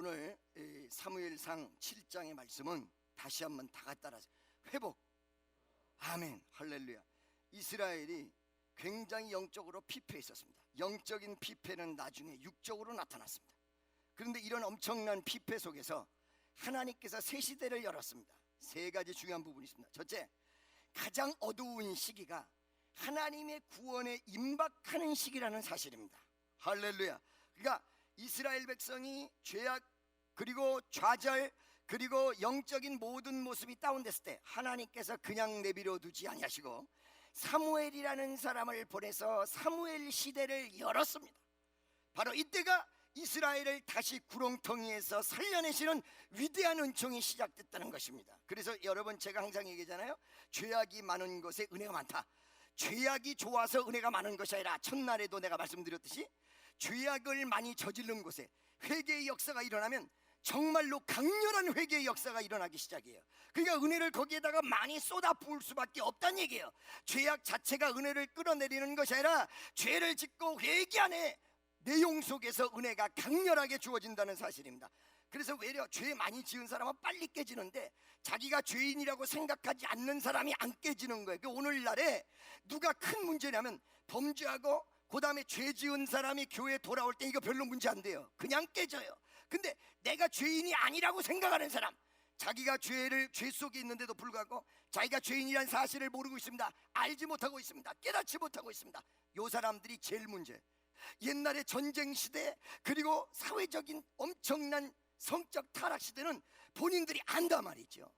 오늘 사무엘상 7장의 말씀은 다시 한번 다 따라서 회복. 아멘, 할렐루야. 이스라엘이 굉장히 영적으로 피폐했었습니다. 영적인 피폐는 나중에 육적으로 나타났습니다. 그런데 이런 엄청난 피폐 속에서 하나님께서 새 시대를 열었습니다. 세 가지 중요한 부분이 있습니다. 첫째, 가장 어두운 시기가 하나님의 구원에 임박하는 시기라는 사실입니다. 할렐루야. 그러니까 이스라엘 백성이 죄악 그리고 좌절 그리고 영적인 모든 모습이 다운됐을 때 하나님께서 그냥 내버려 두지 아니하시고 사무엘이라는 사람을 보내서 사무엘 시대를 열었습니다. 바로 이때가 이스라엘을 다시 구렁텅이에서 살려내시는 위대한 은총이 시작됐다는 것입니다. 그래서 여러분, 제가 항상 얘기하잖아요. 죄악이 많은 곳에 은혜가 많다. 죄악이 좋아서 은혜가 많은 것이 아니라, 첫날에도 내가 말씀드렸듯이 죄악을 많이 저지른 곳에 회개의 역사가 일어나면 정말로 강렬한 회개의 역사가 일어나기 시작해요. 그러니까 은혜를 거기에다가 많이 쏟아 부을 수밖에 없다는 얘기예요. 죄악 자체가 은혜를 끌어내리는 것이 아니라 죄를 짓고 회개하는 내용 속에서 은혜가 강렬하게 주어진다는 사실입니다. 그래서 외려 죄 많이 지은 사람은 빨리 깨지는데 자기가 죄인이라고 생각하지 않는 사람이 안 깨지는 거예요. 오늘날에 누가 큰 문제냐면 범죄하고 그 다음에 죄 지은 사람이 교회에 돌아올 때 이거 별로 문제 안 돼요. 그냥 깨져요. 근데 내가 죄인이 아니라고 생각하는 사람, 자기가 죄 속에 있는데도 불구하고 자기가 죄인이라는 사실을 모르고 있습니다. 알지 못하고 있습니다. 깨닫지 못하고 있습니다. 요 사람들이 제일 문제. 옛날에 전쟁 시대 그리고 사회적인 엄청난 성적 타락 시대는 본인들이 안단 말이죠.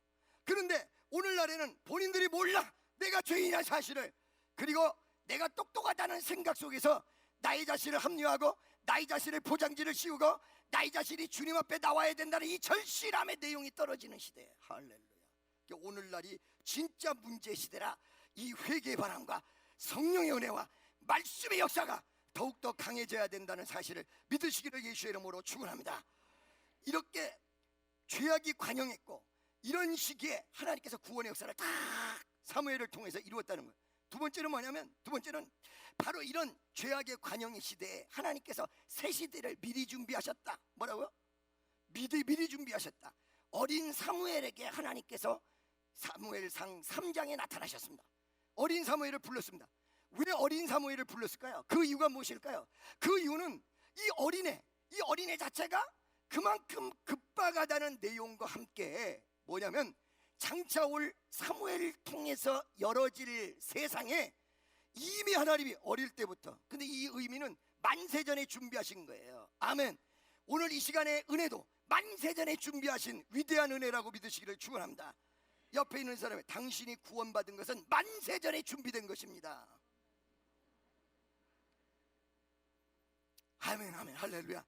그런데 오늘날에는 본인들이 몰라. 내가 죄인이라는 사실을. 그리고 내가 똑똑하다는 생각 속에서 나의 자신을 합리화하고 나의 자신의 포장지를 씌우고 나의 자신이 주님 앞에 나와야 된다는 이 절실함의 내용이 떨어지는 시대에, 할렐루야. 오늘날이 진짜 문제 시대라 이 회개의 바람과 성령의 은혜와 말씀의 역사가 더욱더 강해져야 된다는 사실을 믿으시기를 예수의 이름으로 축원합니다. 이렇게 죄악이 관영했고 이런 시기에 하나님께서 구원의 역사를 딱 사무엘을 통해서 이루었다는 거예요. 두 번째는 뭐냐면, 두 번째는 바로 이런 죄악의 관영의 시대에 하나님께서 새 시대를 미리 준비하셨다. 뭐라고요? 미리 준비하셨다. 어린 사무엘에게 하나님께서 사무엘상 3장에 나타나셨습니다. 어린 사무엘을 불렀습니다. 왜 어린 사무엘을 불렀을까요? 그 이유가 무엇일까요? 그 이유는 이 어린애 자체가 그만큼 급박하다는 내용과 함께 뭐냐면, 장차 올 사무엘을 통해서 열어질 세상에 이미 하나님이 어릴 때부터, 근데 이 의미는 만세전에 준비하신 거예요. 아멘. 오늘 이 시간의 은혜도 만세전에 준비하신 위대한 은혜라고 믿으시기를 축원합니다. 옆에 있는 사람이, 당신이 구원받은 것은 만세전에 준비된 것입니다. 아멘, 아멘, 할렐루야.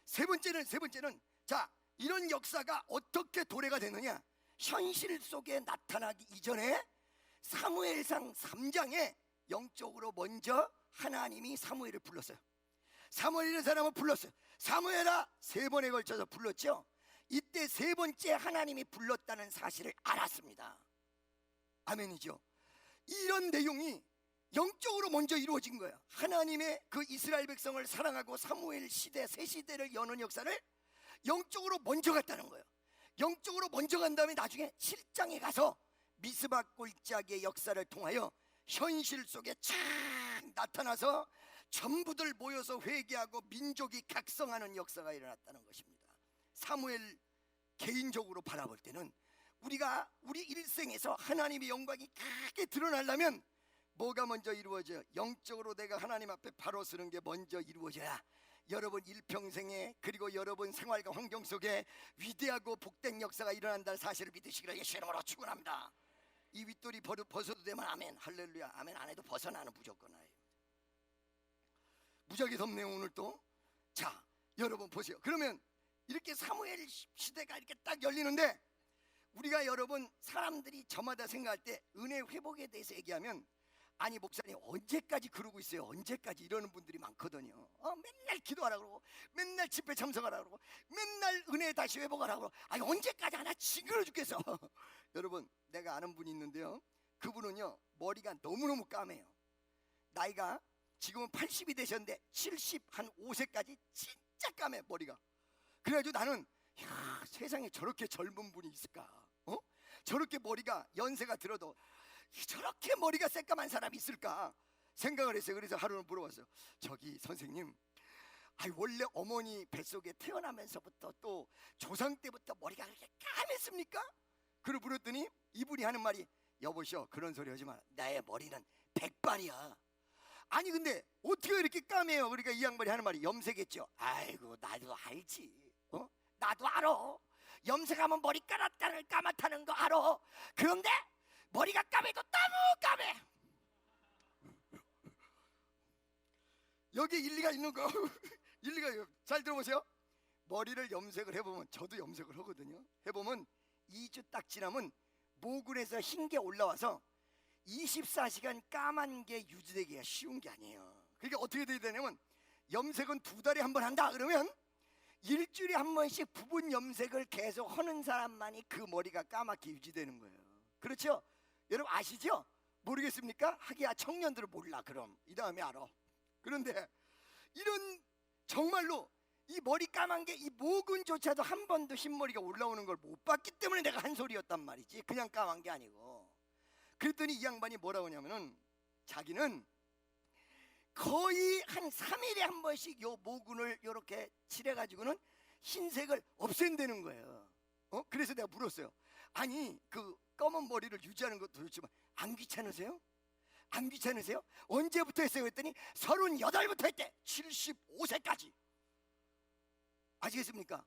세 번째는 자, 이런 역사가 어떻게 도래가 되느냐? 현실 속에 나타나기 이전에 사무엘상 3장에 영적으로 먼저 하나님이 사무엘을 불렀어요. 사무엘이라는 사람을 불렀어요. 사무엘아, 3번에 걸쳐서 불렀죠. 이때 세 번째 하나님이 불렀다는 사실을 알았습니다. 아멘이죠. 이런 내용이 영적으로 먼저 이루어진 거예요. 하나님의 그 이스라엘 백성을 사랑하고 사무엘 시대, 새 시대를 여는 역사를 영적으로 먼저 갔다는 거예요. 영적으로 먼저 간 다음에 나중에 7장에 가서 미스바 골짜기의 역사를 통하여 현실 속에 착 나타나서 전부들 모여서 회개하고 민족이 각성하는 역사가 일어났다는 것입니다. 사무엘 개인적으로 바라볼 때는 우리가 우리 일생에서 하나님의 영광이 크게 드러나려면 뭐가 먼저 이루어져요? 영적으로 내가 하나님 앞에 바로 서는 게 먼저 이루어져야 여러분 일평생에, 그리고 여러분 생활과 환경 속에 위대하고 복된 역사가 일어난다는 사실을 믿으시기를 예수의 이름으로 축원합니다. 이 윗돌이 벗어도 되면 아멘, 할렐루야. 아멘 안 해도 벗어나는 무조건 아예요. 무지하게 덥네요 오늘 또. 자, 여러분 보세요. 그러면 이렇게 사무엘 시대가 이렇게 딱 열리는데, 우리가 여러분 사람들이 저마다 생각할 때 은혜 회복에 대해서 얘기하면, 아니 목사님 언제까지 그러고 있어요? 언제까지? 이러는 분들이 많거든요. 맨날 기도하라고 그러고 맨날 집회 참석하라고 그러고 맨날 은혜 다시 회복하라고 그러고, 아니 언제까지 하나 징그러 죽겠어. 여러분, 내가 아는 분이 있는데요, 그분은요 머리가 너무너무 까매요. 나이가 지금은 80이 되셨는데 70 한 5세까지 진짜 까매 머리가. 그래가지고 나는 세상에 저렇게 젊은 분이 있을까? 저렇게 머리가 연세가 들어도 저렇게 머리가 새까만 사람이 있을까 생각을 했어요. 그래서 하루는 물어봤어요. 저기 선생님, 원래 어머니 뱃속에 태어나면서부터 또 조상 때부터 머리가 그렇게 까맸습니까? 그러고 물었더니 이분이 하는 말이, 여보시오, 그런 소리 하지 마라. 나의 머리는 백발이야. 아니 근데 어떻게 이렇게 까매요? 그러니까 이 양반이 하는 말이, 염색했죠. 아이고 나도 알지. 나도 알아. 염색하면 머리 까맣다는 거 알아. 그런데 머리가 까매도 너무 까매. 여기 일리가 있는 거. 일리가, 잘 들어보세요. 머리를 염색을 해보면, 저도 염색을 하거든요. 해보면 2주 딱 지나면 모근에서 흰 게 올라와서 24시간 까만 게 유지되기가 쉬운 게 아니에요. 그러니까 어떻게 돼야 되냐면, 염색은 2달에 한 번 한다 그러면 일주일에 한 번씩 부분 염색을 계속 하는 사람만이 그 머리가 까맣게 유지되는 거예요. 그렇죠? 여러분 아시죠? 모르겠습니까? 하기야 청년들은 몰라. 그럼 이 다음에 알아. 그런데 이런 정말로 이 머리 까만 게 이 모근조차도 한 번도 흰머리가 올라오는 걸 못 봤기 때문에 내가 한 소리였단 말이지, 그냥 까만 게 아니고. 그랬더니 이 양반이 뭐라고 하냐면은, 자기는 거의 한 3일에 한 번씩 요 모근을 요렇게 칠해가지고는 흰색을 없앤다는 거예요. 그래서 내가 물었어요. 아니 그 검은 머리를 유지하는 것도 좋지만 안 귀찮으세요? 안 귀찮으세요? 언제부터 했어요? 했더니 38부터 했대. 75세까지. 아시겠습니까?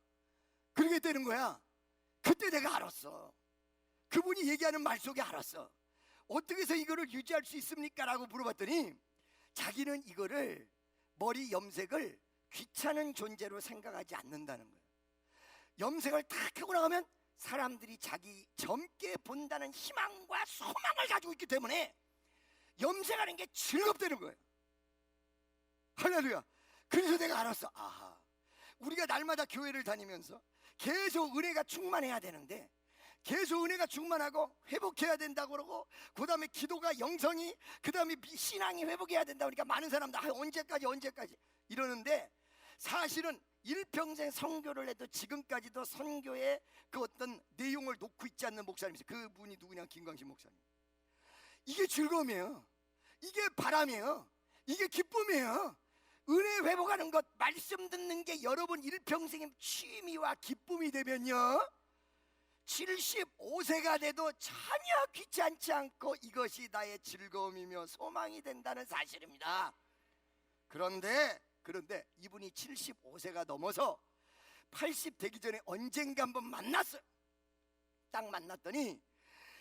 그렇게 되는 거야. 그때 내가 알았어. 그분이 얘기하는 말 속에 알았어. 어떻게 해서 이거를 유지할 수 있습니까? 라고 물어봤더니 자기는 이거를, 머리 염색을 귀찮은 존재로 생각하지 않는다는 거예요. 염색을 탁 하고 나가면 사람들이 자기 젊게 본다는 희망과 소망을 가지고 있기 때문에 염색하는 게 즐겁다는 거예요. 할렐루야. 그래서 내가 알았어. 아하, 우리가 날마다 교회를 다니면서 계속 은혜가 충만해야 되는데, 계속 은혜가 충만하고 회복해야 된다고 그러고, 그 다음에 기도가 영성이, 그 다음에 신앙이 회복해야 된다 그러니까 많은 사람들 언제까지 이러는데, 사실은 일평생 선교를 해도 지금까지도 선교의 그 어떤 내용을 놓고 있지 않는 목사님이 있어요. 그분이 누구냐? 김광신 목사님. 이게 즐거움이에요. 이게 바람이에요. 이게 기쁨이에요. 은혜 회복하는 것, 말씀 듣는 게 여러분 일평생의 취미와 기쁨이 되면요, 75세가 돼도 전혀 귀찮지 않고 이것이 나의 즐거움이며 소망이 된다는 사실입니다. 그런데 이분이 75세가 넘어서 80 되기 전에 언젠가 한번 만났어요. 딱 만났더니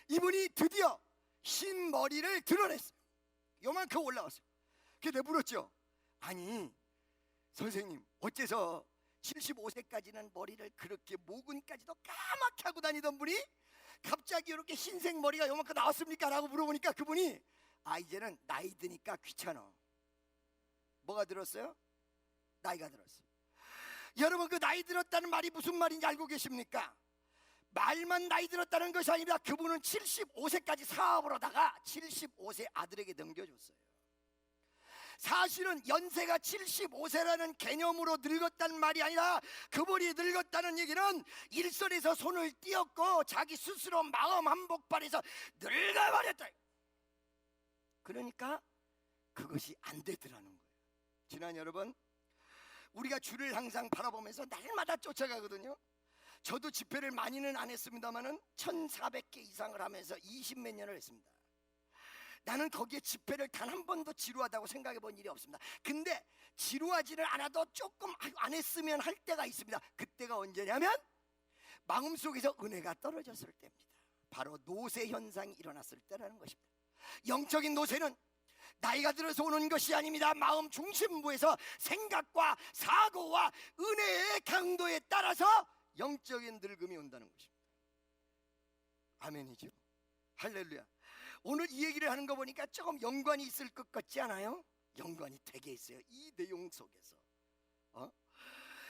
이분이 드디어 흰 머리를 드러냈어요. 요만큼 올라왔어요. 그래서 내가 물었죠. 아니 선생님, 어째서 75세까지는 머리를 그렇게 모근까지도 까맣게 하고 다니던 분이 갑자기 이렇게 흰색 머리가 요만큼 나왔습니까? 라고 물어보니까 그분이, 이제는 나이 드니까 귀찮아. 뭐가 들었어요? 나이가 들었어요. 여러분, 그 나이 들었다는 말이 무슨 말인지 알고 계십니까? 말만 나이 들었다는 것이 아니라 그분은 75세까지 사업을 하다가 75세 아들에게 넘겨줬어요. 사실은 연세가 75세라는 개념으로 늙었다는 말이 아니라, 그분이 늙었다는 얘기는 일선에서 손을 띄었고 자기 스스로 마음 한복판에서 늙어버렸다. 그러니까 그것이 안 되더라는 거예요. 지난 여러분, 우리가 주를 항상 바라보면서 날마다 쫓아가거든요. 저도 집회를 많이는 안 했습니다만은 1400개 이상을 하면서 20몇 년을 했습니다. 나는 거기에 집회를 단 한 번도 지루하다고 생각해 본 일이 없습니다. 근데 지루하지는 않아도 조금 안 했으면 할 때가 있습니다. 그때가 언제냐면 마음속에서 은혜가 떨어졌을 때입니다. 바로 노쇠 현상이 일어났을 때라는 것입니다. 영적인 노쇠는 나이가 들어서 오는 것이 아닙니다. 마음 중심부에서 생각과 사고와 은혜의 강도에 따라서 영적인 늙음이 온다는 것입니다. 아멘이죠. 할렐루야. 오늘 이 얘기를 하는 거 보니까 조금 연관이 있을 것 같지 않아요? 연관이 되게 있어요. 이 내용 속에서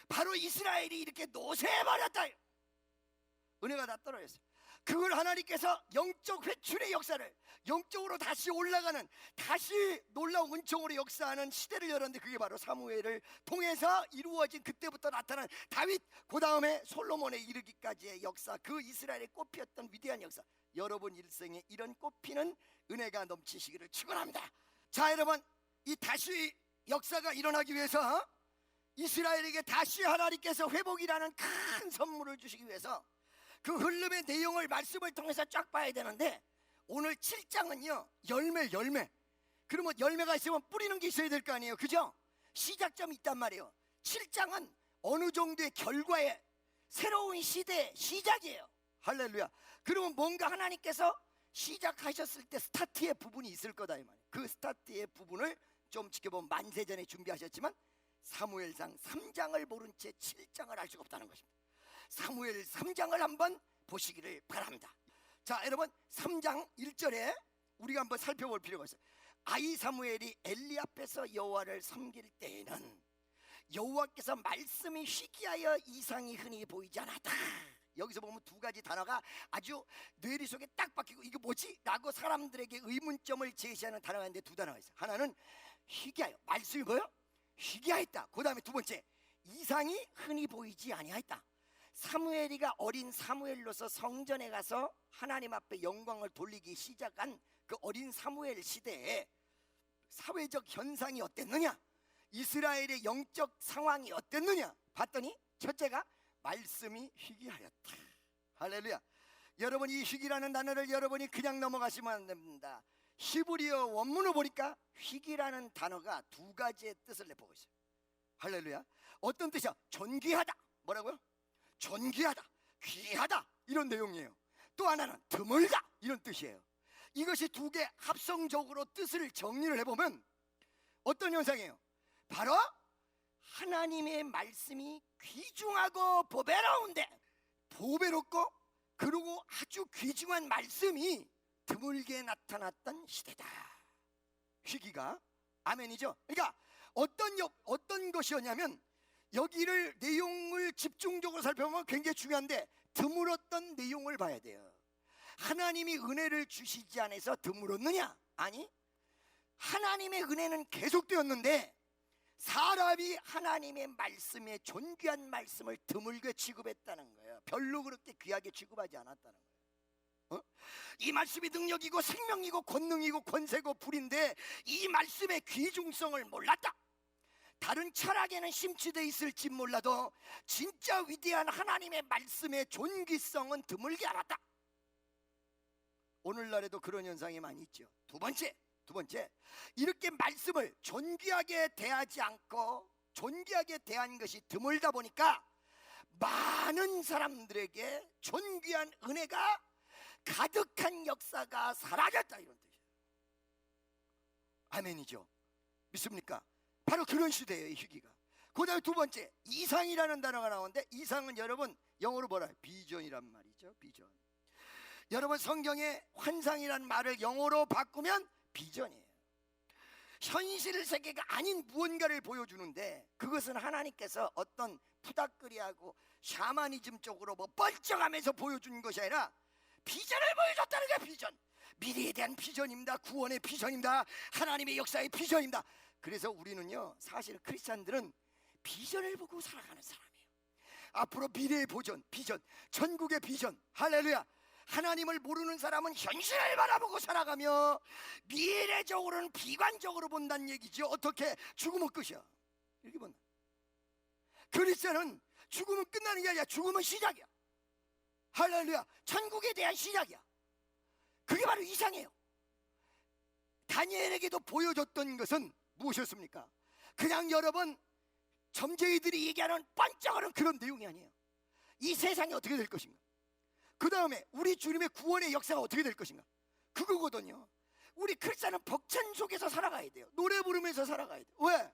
바로 이스라엘이 이렇게 노쇠해버렸다. 은혜가 다 떨어졌어요. 그걸 하나님께서 영적 회출의 역사를, 영적으로 다시 올라가는, 다시 놀라운 은총으로 역사하는 시대를 열었는데, 그게 바로 사무엘을 통해서 이루어진, 그때부터 나타난 다윗, 그 다음에 솔로몬에 이르기까지의 역사, 그 이스라엘의 꽃피었던 위대한 역사. 여러분 일생에 이런 꽃피는 은혜가 넘치시기를 축원합니다. 자, 여러분, 이 다시 역사가 일어나기 위해서 이스라엘에게 다시 하나님께서 회복이라는 큰 선물을 주시기 위해서 그 흐름의 내용을 말씀을 통해서 쫙 봐야 되는데, 오늘 7장은요 열매. 그러면 열매가 있으면 뿌리는 게 있어야 될 거 아니에요, 그죠? 시작점이 있단 말이에요. 7장은 어느 정도의 결과의 새로운 시대의 시작이에요. 할렐루야. 그러면 뭔가 하나님께서 시작하셨을 때 스타트의 부분이 있을 거다 이 말이에요. 그 스타트의 부분을 좀 지켜보면 만세 전에 준비하셨지만 사무엘상 3장을 모른 채 7장을 알 수가 없다는 것입니다. 사무엘 3장을 한번 보시기를 바랍니다. 자, 여러분, 3장 1절에 우리가 한번 살펴볼 필요가 있어요. 아이 사무엘이 엘리 앞에서 여호와를 섬길 때에는 여호와께서 말씀이 희귀하여 이상이 흔히 보이지 않았다. 여기서 보면 두 가지 단어가 아주 뇌리 속에 딱 박히고, 이게 뭐지? 라고 사람들에게 의문점을 제시하는 단어가 있는데, 두 단어가 있어요. 하나는 희귀하여, 말씀이 뭐예요? 희귀하였다. 그 다음에 두 번째, 이상이 흔히 보이지 아니하였다. 사무엘이가 어린 사무엘로서 성전에 가서 하나님 앞에 영광을 돌리기 시작한 그 어린 사무엘 시대에 사회적 현상이 어땠느냐, 이스라엘의 영적 상황이 어땠느냐 봤더니, 첫째가 말씀이 희귀하였다. 할렐루야. 여러분, 이 희귀라는 단어를 여러분이 그냥 넘어가시면 안 됩니다. 히브리어 원문을 보니까 희귀라는 단어가 두 가지의 뜻을 내보고 있어요. 할렐루야. 어떤 뜻이야? 존귀하다. 뭐라고요? 존귀하다, 귀하다, 이런 내용이에요. 또 하나는 드물다, 이런 뜻이에요. 이것이 두 개 합성적으로 뜻을 정리를 해보면 어떤 현상이에요? 바로 하나님의 말씀이 귀중하고 보배로운데, 보배롭고 그리고 아주 귀중한 말씀이 드물게 나타났던 시대다. 희귀가. 아멘이죠. 그러니까 어떤 것이었냐면, 여기를 내용을 집중적으로 살펴보면 굉장히 중요한데, 드물었던 내용을 봐야 돼요. 하나님이 은혜를 주시지 않아서 드물었느냐? 아니, 하나님의 은혜는 계속되었는데 사람이 하나님의 말씀에, 존귀한 말씀을 드물게 취급했다는 거예요. 별로 그렇게 귀하게 취급하지 않았다는 거예요. 이 말씀이 능력이고 생명이고 권능이고 권세고 불인데 이 말씀의 귀중성을 몰랐다. 다른 철학에는 심취되어 있을지 몰라도 진짜 위대한 하나님의 말씀의 존귀성은 드물게 알았다. 오늘날에도 그런 현상이 많이 있죠. 두 번째, 이렇게 말씀을 존귀하게 대하지 않고 존귀하게 대한 것이 드물다 보니까 많은 사람들에게 존귀한 은혜가 가득한 역사가 사라졌다, 이런 뜻이에요. 아멘이죠. 믿습니까? 바로 그런 시대예요, 이 희귀가. 그 다음에 두 번째, 이상이라는 단어가 나오는데, 이상은 여러분 영어로 뭐라 해요? 비전이란 말이죠. 비전. 여러분, 성경에 환상이란 말을 영어로 바꾸면 비전이에요. 현실 세계가 아닌 무언가를 보여주는데, 그것은 하나님께서 어떤 푸닥거리하고 샤머니즘 쪽으로 뭐 뻘쩍하면서 보여준 것이 아니라 비전을 보여줬다는 게 비전. 미래에 대한 비전입니다. 구원의 비전입니다. 하나님의 역사의 비전입니다. 그래서 우리는요, 사실 크리스찬들은 비전을 보고 살아가는 사람이에요. 앞으로 미래의 비전, 천국의 비전. 할렐루야. 하나님을 모르는 사람은 현실을 바라보고 살아가며 미래적으로는 비관적으로 본다는 얘기죠. 어떻게? 죽으면 끝이야, 이렇게 본다. 크리스찬은 죽으면 끝나는 게 아니라 죽으면 시작이야. 할렐루야. 천국에 대한 시작이야. 그게 바로 이상이에요. 다니엘에게도 보여줬던 것은 무엇이었습니까? 그냥 여러분 점쟁이들이 얘기하는 반짝하는 그런 내용이 아니에요. 이 세상이 어떻게 될 것인가, 그 다음에 우리 주님의 구원의 역사가 어떻게 될 것인가, 그거거든요. 우리 크리스찬은 벅찬 속에서 살아가야 돼요. 노래 부르면서 살아가야 돼요. 왜?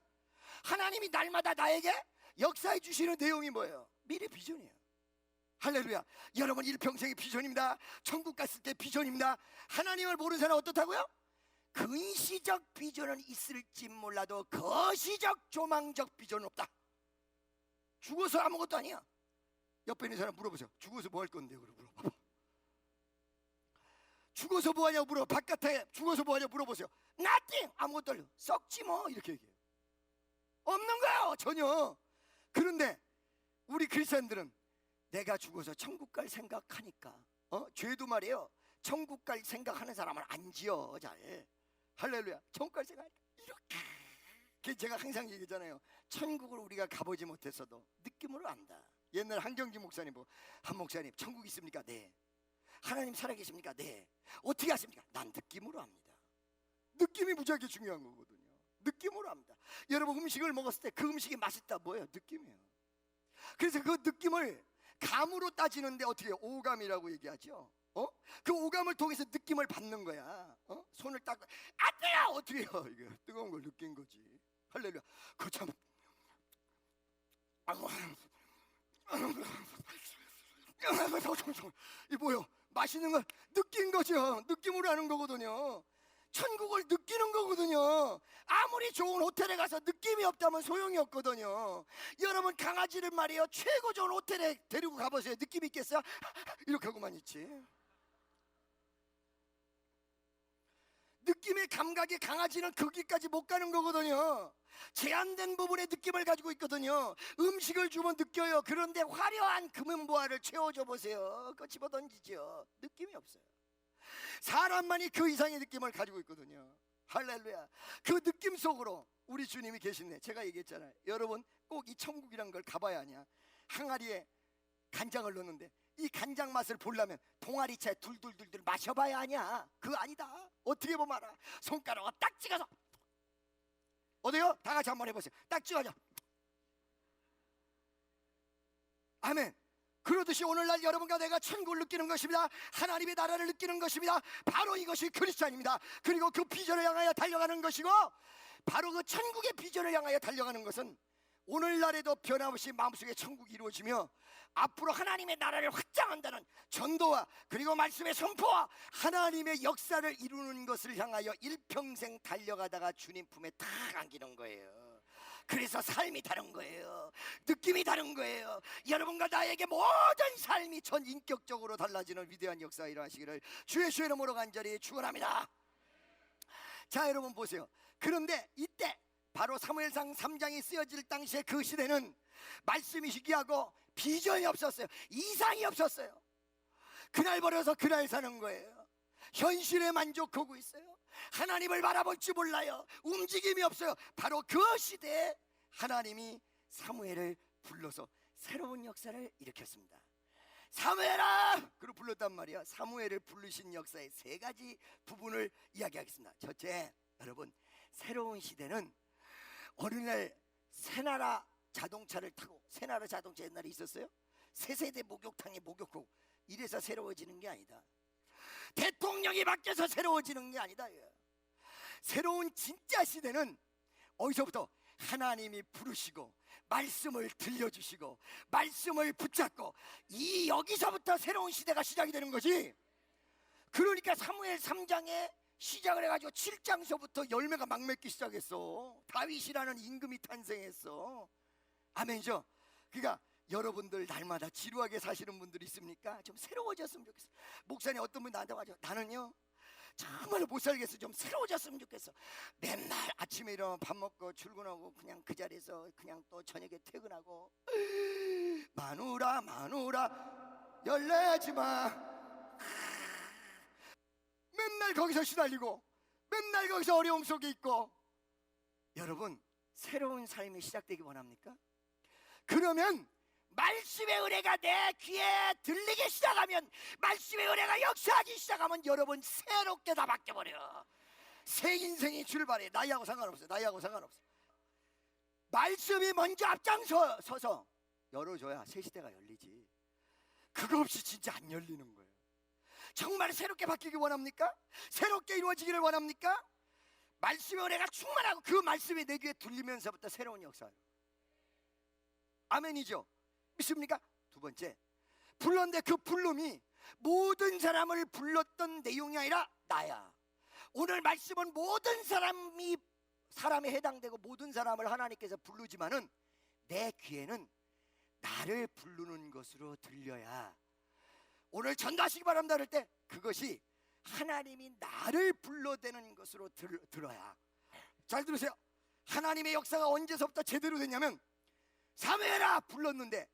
하나님이 날마다 나에게 역사해 주시는 내용이 뭐예요? 미래 비전이에요. 할렐루야. 여러분 일평생의 비전입니다. 천국 갔을 때 비전입니다. 하나님을 모르는 사람 어떻다고요? 근시적 비전은 있을지 몰라도 거시적 조망적 비전은 없다. 죽어서 아무것도 아니야. 옆에 있는 사람 물어보세요. 죽어서 뭐 할 건데? 그러고 물어봐봐. 죽어서 뭐하냐고 물어. 바깥에 죽어서 뭐하냐고 물어보세요. Nothing. 아무것도 없어요. 썩지 뭐, 이렇게 얘기해요. 없는 거예요, 전혀. 그런데 우리 크리스천들은 내가 죽어서 천국 갈 생각하니까 죄도 말이에요, 천국 갈 생각하는 사람은 안 지어 잘. 할렐루야. 천국 갈 생각 이렇게. 제가 항상 얘기하잖아요. 천국을 우리가 가보지 못했어도 느낌으로 안다. 옛날 한경지 목사님 보고, 한 목사님 천국 있습니까? 네. 하나님 살아계십니까? 네. 어떻게 아십니까? 난 느낌으로 압니다. 느낌이 무지하게 중요한 거거든요. 느낌으로 압니다. 여러분, 음식을 먹었을 때 그 음식이 맛있다, 뭐예요? 느낌이에요. 그래서 그 느낌을 감으로 따지는데 어떻게 해요? 오감이라고 얘기하죠. 그 오감을 통해서 느낌을 받는 거야. 손을 딱, 아 뜨거워! 어떻게 해요? 이게 뜨거운 걸 느낀 거지. 할렐루야. 그 참, 이 뭐요? 맛있는 걸 느낀 거죠. 느낌으로 하는 거거든요. 천국을 느끼는 거거든요. 아무리 좋은 호텔에 가서 느낌이 없다면 소용이 없거든요. 여러분, 강아지를 말이에요, 최고 좋은 호텔에 데리고 가보세요. 느낌 있겠어요? 이렇게 하고만 있지. 느낌의 감각이 강아지는 거기까지 못 가는 거거든요. 제한된 부분의 느낌을 가지고 있거든요. 음식을 주면 느껴요. 그런데 화려한 금은보화를 채워줘 보세요. 그거 집어던지죠. 느낌이 없어요. 사람만이 그 이상의 느낌을 가지고 있거든요. 할렐루야. 그 느낌 속으로 우리 주님이 계시네. 제가 얘기했잖아요. 여러분, 꼭 이 천국이란 걸 가봐야 하냐. 항아리에 간장을 넣는데 이 간장 맛을 보려면 동아리차에 둘둘둘둘 마셔봐야 하냐. 그거 아니다. 어떻게 보면 알아. 손가락을 딱 찍어서, 어때요? 다 같이 한번 해보세요. 딱 찍어줘. 아멘. 그러듯이 오늘날 여러분과 내가 천국을 느끼는 것입니다. 하나님의 나라를 느끼는 것입니다. 바로 이것이 크리스찬입니다. 그리고 그 비전을 향하여 달려가는 것이고, 바로 그 천국의 비전을 향하여 달려가는 것은 오늘날에도 변함없이 마음속에 천국이 이루어지며 앞으로 하나님의 나라를 확장한다는 전도와 그리고 말씀의 선포와 하나님의 역사를 이루는 것을 향하여 일평생 달려가다가 주님 품에 탁 안기는 거예요. 그래서 삶이 다른 거예요. 느낌이 다른 거예요. 여러분과 나에게 모든 삶이 전 인격적으로 달라지는 위대한 역사가 일어나시기를 주의 이름으로 간절히 축원합니다. 자, 여러분 보세요. 그런데 이때 바로 사무엘상 3장이 쓰여질 당시에 그 시대는 말씀이 희귀하고 비전이 없었어요. 이상이 없었어요. 그날 벌어서 그날 사는 거예요. 현실에 만족하고 있어요. 하나님을 바라볼 줄 몰라요. 움직임이 없어요. 바로 그 시대에 하나님이 사무엘을 불러서 새로운 역사를 일으켰습니다. 사무엘아! 그리고 불렀단 말이야. 사무엘을 부르신 역사의 세 가지 부분을 이야기하겠습니다. 첫째, 여러분, 새로운 시대는 어느 날 새나라 자동차를 타고, 새나라 자동차 옛날에 있었어요? 새세대 목욕탕에 목욕하고 이래서 새로워지는 게 아니다. 대통령이 바뀌어서 새로워지는 게 아니다. 새로운 진짜 시대는 어디서부터? 하나님이 부르시고 말씀을 들려주시고 말씀을 붙잡고 여기서부터 새로운 시대가 시작이 되는 거지. 그러니까 사무엘 3장에 시작을 해가지고 7장서부터 열매가 막 맺기 시작했어. 다윗이라는 임금이 탄생했어. 아멘이죠. 그러니까 여러분들 날마다 지루하게 사시는 분들이 있습니까? 좀 새로워졌으면 좋겠어. 목사님, 어떤 분 나한테 와서 나는요 정말 못 살겠어. 좀 새로워졌으면 좋겠어. 맨날 아침에 일어나면 밥 먹고 출근하고 그냥 그 자리에서 그냥 또 저녁에 퇴근하고 마누라 열내지 마. 맨날 거기서 시달리고 맨날 거기서 어려움 속에 있고. 여러분, 새로운 삶이 시작되기 원합니까? 그러면 말씀의 은혜가 내 귀에 들리기 시작하면, 말씀의 은혜가 역사하기 시작하면 여러분 새롭게 다 바뀌어버려. 새 인생이 출발해. 나이하고 상관없어요. 나이하고 상관없어요. 말씀이 먼저 앞장서서 열어줘야 새 시대가 열리지. 그거 없이 진짜 안 열리는 거예요. 정말 새롭게 바뀌기 원합니까? 새롭게 이루어지기를 원합니까? 말씀의 은혜가 충만하고 그 말씀이 내 귀에 들리면서부터 새로운 역사예요. 아멘이죠? 믿습니까? 두 번째, 불렀는데 그 부름이 모든 사람을 불렀던 내용이 아니라 나야. 오늘 말씀은 모든 사람에 해당되고 모든 사람을 하나님께서 부르지만은 내 귀에는 나를 부르는 것으로 들려야 오늘 전도하시기 바랍니다 할 때 그것이 하나님이 나를 불러대는 것으로 들어야. 잘 들으세요. 하나님의 역사가 언제서부터 제대로 됐냐면 사무엘아 불렀는데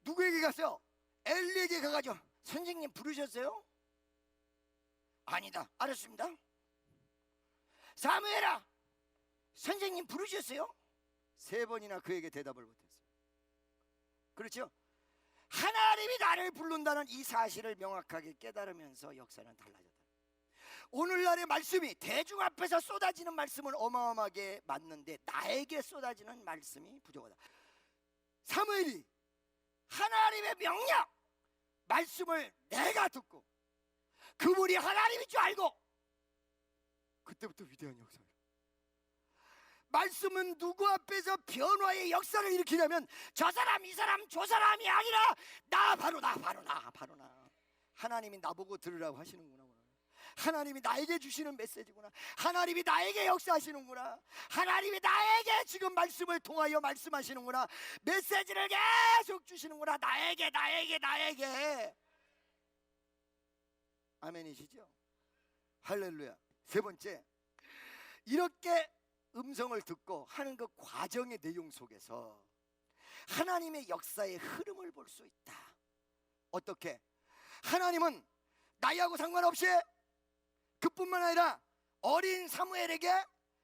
누구에게 갔어요? 엘리에게 가가지고 선생님 부르셨어요? 아니다. 알았습니다. 사무엘아 선생님 부르셨어요? 3번이나 그에게 대답을 못했어요. 그렇죠? 하나님이 나를 부른다는 이 사실을 명확하게 깨달으면서 역사는 달라졌다. 오늘날의 말씀이 대중 앞에서 쏟아지는 말씀은 어마어마하게 맞는데 나에게 쏟아지는 말씀이 부족하다. 사무엘이 하나님의 명령 말씀을 내가 듣고 그분이 하나님인 줄 알고 그때부터 위대한 역사를. 말씀은 누구 앞에서 변화의 역사를 일으키냐면 저 사람 이 사람 저 사람이 아니라 나 바로 나 하나님이 나보고 들으라고 하시는구나. 하나님이 나에게 주시는 메시지구나. 하나님이 나에게 역사하시는구나. 하나님이 나에게 지금 말씀을 통하여 말씀하시는구나. 메시지를 계속 주시는구나. 나에게 아멘이시죠? 할렐루야. 3번째, 이렇게 음성을 듣고 하는 그 과정의 내용 속에서 하나님의 역사의 흐름을 볼 수 있다. 어떻게? 하나님은 나이하고 상관없이 그뿐만 아니라 어린 사무엘에게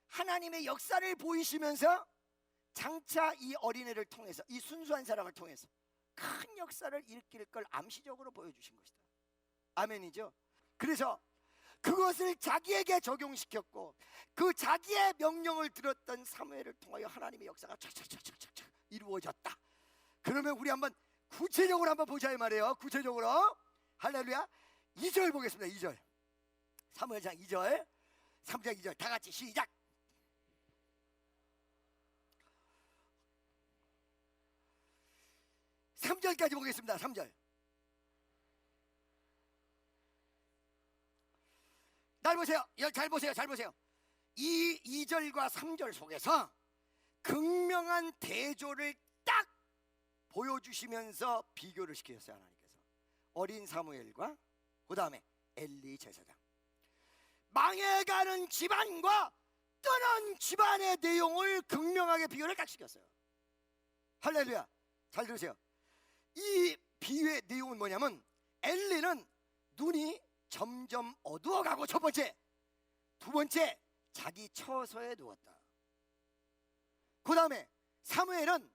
하나님의 역사를 보이시면서 장차 이 어린애를 통해서 이 순수한 사람을 통해서 큰 역사를 일으킬 걸 암시적으로 보여주신 것이다. 아멘이죠? 그래서 그것을 자기에게 적용시켰고 그 자기의 명령을 들었던 사무엘을 통하여 하나님의 역사가 착착착착착 이루어졌다. 그러면 우리 한번 구체적으로 한번 보자 이 말이에요. 구체적으로 할렐루야. 2절 보겠습니다. 2절 사무엘상 2절 3장 2절 다 같이 시작. (3절까지) 보겠습니다. 3절 잘 보세요. 이 2절과 3절 속에서 극명한 대조를 딱 보여주시면서 비교를 시키셨어요. 하나님께서 어린 사무엘과 그 다음에 엘리 제사장, 망해가는 집안과 뜨는 집안의 내용을 극명하게 비교를 딱 시켰어요. 할렐루야. 잘 들으세요. 이 비유의 내용은 뭐냐면 엘리는 눈이 점점 어두워가고 첫 번째, 두 번째 자기 처소에 누웠다. 그 다음에 사무엘은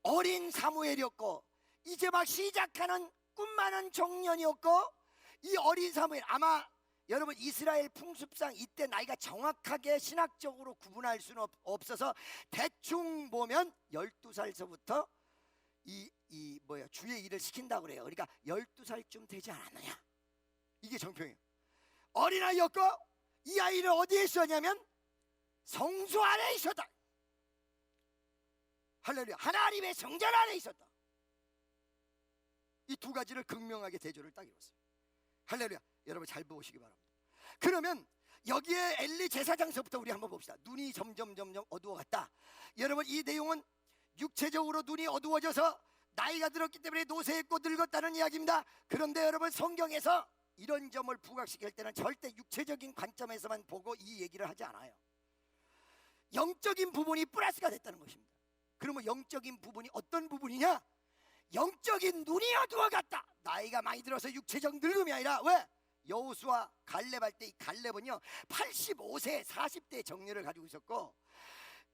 어린 사무엘이었고 이제 막 시작하는 꿈 많은 청년이었고 이 어린 사무엘, 아마 여러분 이스라엘 풍습상 이때 나이가 정확하게 신학적으로 구분할 수는 없어서 대충 보면 12살서부터 주의 일을 시킨다고 그래요. 그러니까 12살쯤 되지 않았느냐, 이게 정평이에요. 어린아이였고 이 아이를 어디에 있었냐면 성소 안에 있었다. 할렐루야. 하나님의 성전 안에 있었다. 이 두 가지를 극명하게 대조를 딱 이뤘어요. 할렐루야. 여러분 잘 보시기 바랍니다. 그러면 여기에 엘리 제사장서부터 우리 한번 봅시다. 눈이 점점 어두워갔다. 여러분 이 내용은 육체적으로 눈이 어두워져서 나이가 들었기 때문에 노쇠했고 늙었다는 이야기입니다. 그런데 여러분 성경에서 이런 점을 부각시킬 때는 절대 육체적인 관점에서만 보고 이 얘기를 하지 않아요. 영적인 부분이 플러스가 됐다는 것입니다. 그러면 영적인 부분이 어떤 부분이냐? 영적인 눈이 어두워갔다. 나이가 많이 들어서 육체적 늙음이 아니라, 왜? 여호수아 갈렙할 때 이 갈렙은요 85세 40대 정년을 가지고 있었고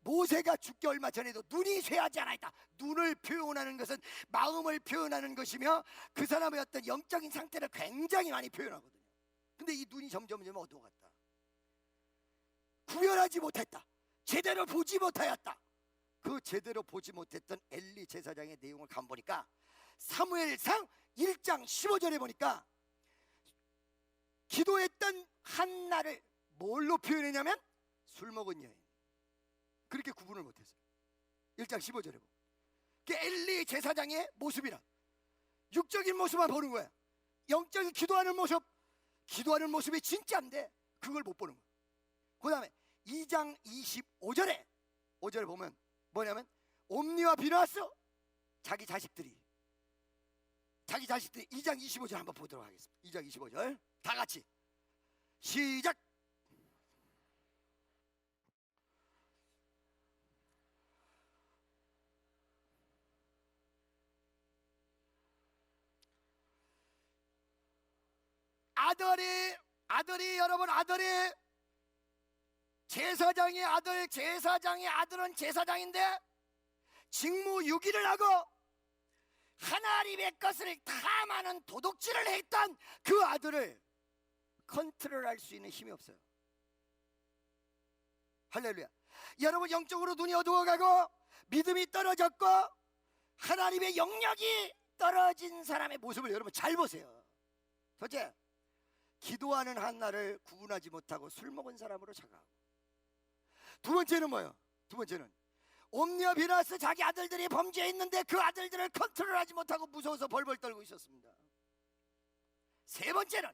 모세가 죽기 얼마 전에도 눈이 쇠하지 않아있다. 눈을 표현하는 것은 마음을 표현하는 것이며 그 사람의 어떤 영적인 상태를 굉장히 많이 표현하거든요. 근데 이 눈이 점점 어두워갔다. 구별하지 못했다. 제대로 보지 못하였다. 그 제대로 보지 못했던 엘리 제사장의 내용을 가보니까 사무엘상 1장 15절에 보니까 기도했던 한나를 뭘로 표현했냐면 술 먹은 여인, 그렇게 구분을 못했어요. 1장 15절에 보면 그 엘리 제사장의 모습이란 육적인 모습만 보는 거야. 영적인 기도하는 모습이 진짜인데 그걸 못 보는 거야. 그 다음에 2장 25절에 5절에 보면 뭐냐면 옴니와 비나스 자기 자식들이 2장 25절 한번 보도록 하겠습니다. 2장 25절 다 같이 시작. 아들이 여러분, 아들이 제사장의 아들, 제사장의 아들은 제사장인데 직무유기를 하고 하나님의 것을 탐하는 도둑질을 했던 그 아들을 컨트롤할 수 있는 힘이 없어요. 할렐루야. 여러분, 영적으로 눈이 어두워가고 믿음이 떨어졌고 하나님의 영역이 떨어진 사람의 모습을 여러분 잘 보세요. 첫째, 기도하는 한나를 구분하지 못하고 술 먹은 사람으로 착각하고, 두 번째는 뭐예요? 두 번째는 옴니와 비나스 자기 아들들이 범죄했는데 그 아들들을 컨트롤하지 못하고 무서워서 벌벌 떨고 있었습니다. 세 번째는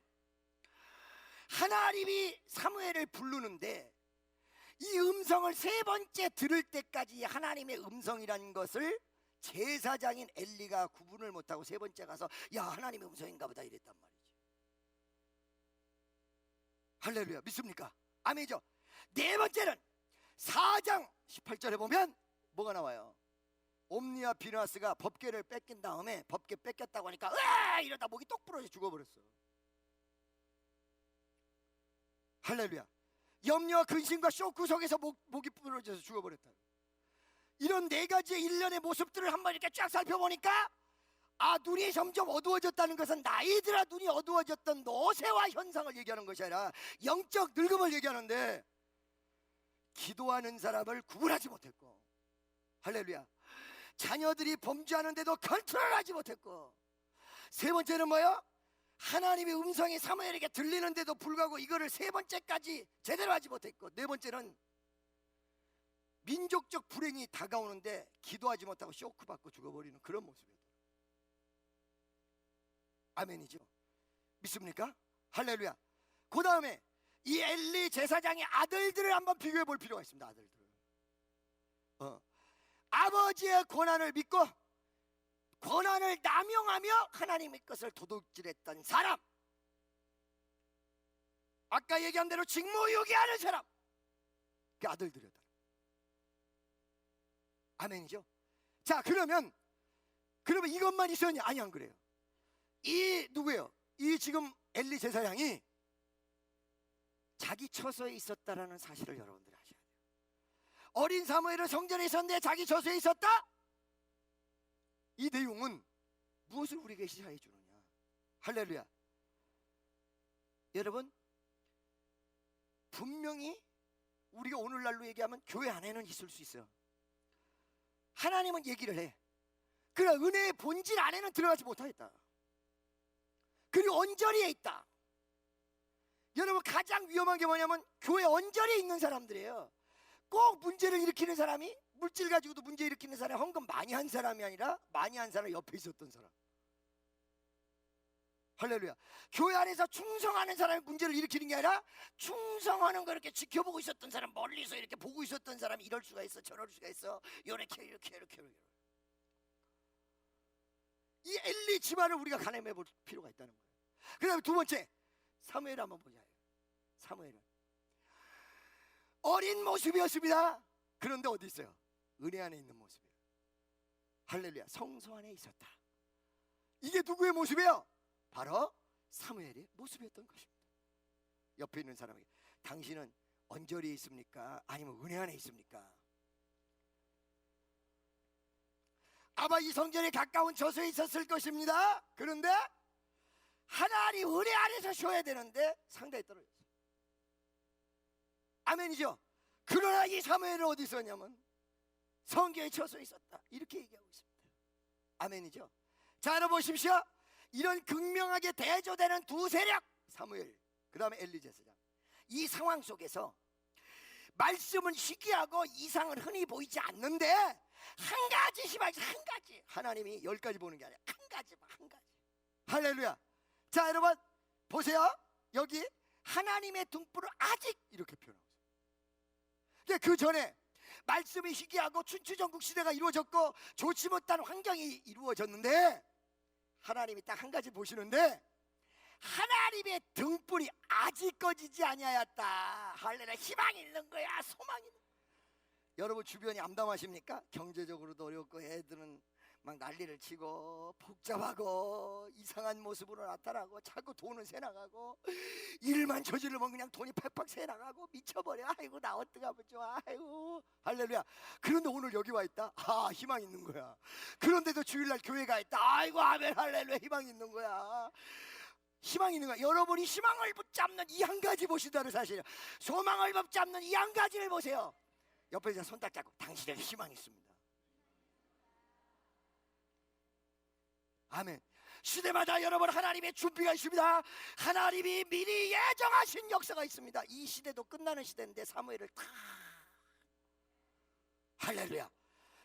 하나님이 사무엘을 부르는데 이 음성을 세 번째 들을 때까지 하나님의 음성이라는 것을 제사장인 엘리가 구분을 못하고 세 번째 가서 야, 하나님의 음성인가 보다 이랬단 말이지. 할렐루야. 믿습니까? 아멘이죠. 네 번째는 4장 18절에 보면 뭐가 나와요? 옴니와 비나스가 법궤를 뺏긴 다음에 법궤 뺏겼다고 하니까 으아! 이러다 목이 똑 부러져 죽어버렸어. 할렐루야. 염려와 근심과 쇼크 속에서 목이 부러져서 죽어버렸다. 이런 네 가지의 일련의 모습들을 한번 이렇게 쫙 살펴보니까 눈이 점점 어두워졌다는 것은 나이 들어 눈이 어두워졌던 노쇠화 현상을 얘기하는 것이 아니라 영적 늙음을 얘기하는데, 기도하는 사람을 구분하지 못했고, 할렐루야, 자녀들이 범죄하는데도 컨트롤하지 못했고, 세 번째는 뭐예요? 하나님의 음성이 사무엘에게 들리는데도 불구하고 이거를 세 번째까지 제대로 하지 못했고, 네 번째는 민족적 불행이 다가오는데 기도하지 못하고 쇼크받고 죽어버리는 그런 모습이었다. 아멘이죠. 믿습니까? 할렐루야. 그 다음에 이 엘리 제사장의 아들들을 한번 비교해 볼 필요가 있습니다. 아들들. 아버지의 권한을 믿고 권한을 남용하며 하나님의 것을 도둑질했던 사람, 아까 얘기한 대로 직무유기하는 사람, 그 아들들이었다. 아멘이죠. 자, 그러면 이것만 있었냐? 아니, 안 그래요. 이 누구예요? 이 지금 엘리 제사장이 자기 처소에 있었다라는 사실을 여러분들이 아셔야 돼요. 어린 사무엘은 성전에 있었는데 자기 처소에 있었다? 이 내용은 무엇을 우리에게 시사해 주느냐? 할렐루야. 여러분, 분명히 우리가 오늘날로 얘기하면 교회 안에는 있을 수 있어요. 하나님은 얘기를 해. 그러나 은혜의 본질 안에는 들어가지 못하겠다. 그리고 언저리에 있다. 여러분, 가장 위험한 게 뭐냐면 교회 언저리에 있는 사람들이에요. 꼭 문제를 일으키는 사람이, 물질 가지고도 문제 일으키는 사람이 헌금 많이 한 사람이 아니라 많이 한 사람 옆에 있었던 사람. 할렐루야. 교회 안에서 충성하는 사람이 문제를 일으키는 게 아니라 충성하는 거 이렇게 지켜보고 있었던 사람, 멀리서 이렇게 보고 있었던 사람이 이럴 수가 있어, 저럴 수가 있어, 이렇게. 이 엘리 집안을 우리가 가늠해 볼 필요가 있다는 거예요. 그 다음에 두 번째, 사무엘 한번 보자. 사무엘은 어린 모습이었습니다. 그런데 어디 있어요? 은혜 안에 있는 모습이에요. 할렐루야. 성소 안에 있었다. 이게 누구의 모습이에요? 바로 사무엘의 모습이었던 것입니다. 옆에 있는 사람에게, 당신은 언저리에 있습니까? 아니면 은혜 안에 있습니까? 아마 이 성전에 가까운 저수에 있었을 것입니다. 그런데 하나님 은혜 안에서 쉬어야 되는데 상당히 떨어졌어요. 아멘이죠. 그러나 이 사무엘은 어디 있었냐면 성경에 저수에 있었다, 이렇게 얘기하고 있습니다. 아멘이죠. 자, 알아보십시오. 이런 극명하게 대조되는 두 세력, 사무엘, 그 다음에 엘리 제사장, 이 상황 속에서 말씀은 희귀하고 이상은 흔히 보이지 않는데 한 가지 시발, 한 가지, 하나님이 10가지 보는 게 아니라 한 가지. 할렐루야. 자, 여러분 보세요. 여기 하나님의 등불을 아직 이렇게 표현하고 있어요. 그 전에 말씀이 희귀하고 춘추전국 시대가 이루어졌고 좋지 못한 환경이 이루어졌는데 하나님이 딱 한 가지 보시는데, 하나님의 등불이 아직 꺼지지 아니하였다. 할렐루야. 희망이 있는 거야. 소망이 있는 거야. 여러분 주변이 암담하십니까? 경제적으로도 어렵고 애들은 막 난리를 치고 복잡하고 이상한 모습으로 나타나고 자꾸 돈은 새나가고 일만 저지르면 그냥 돈이 팍팍 새나가고 미쳐버려. 아이고 나 어떡하면 좋아. 아이고 할렐루야. 그런데 오늘 여기 와 있다. 아 희망 있는 거야. 그런데도 주일날 교회 가 있다. 아이고 아멘 할렐루야. 희망 있는 거야. 희망이 있는 거야. 여러분이 희망을 붙잡는 이 한 가지 보시다는 사실이에요. 소망을 붙잡는 이 한 가지를 보세요. 옆에서 손 딱 잡고 당신에게 희망이 있습니다. 아멘. 시대마다 여러분 하나님의 준비가 있습니다. 하나님이 미리 예정하신 역사가 있습니다. 이 시대도 끝나는 시대인데 사무엘을 다 할렐루야.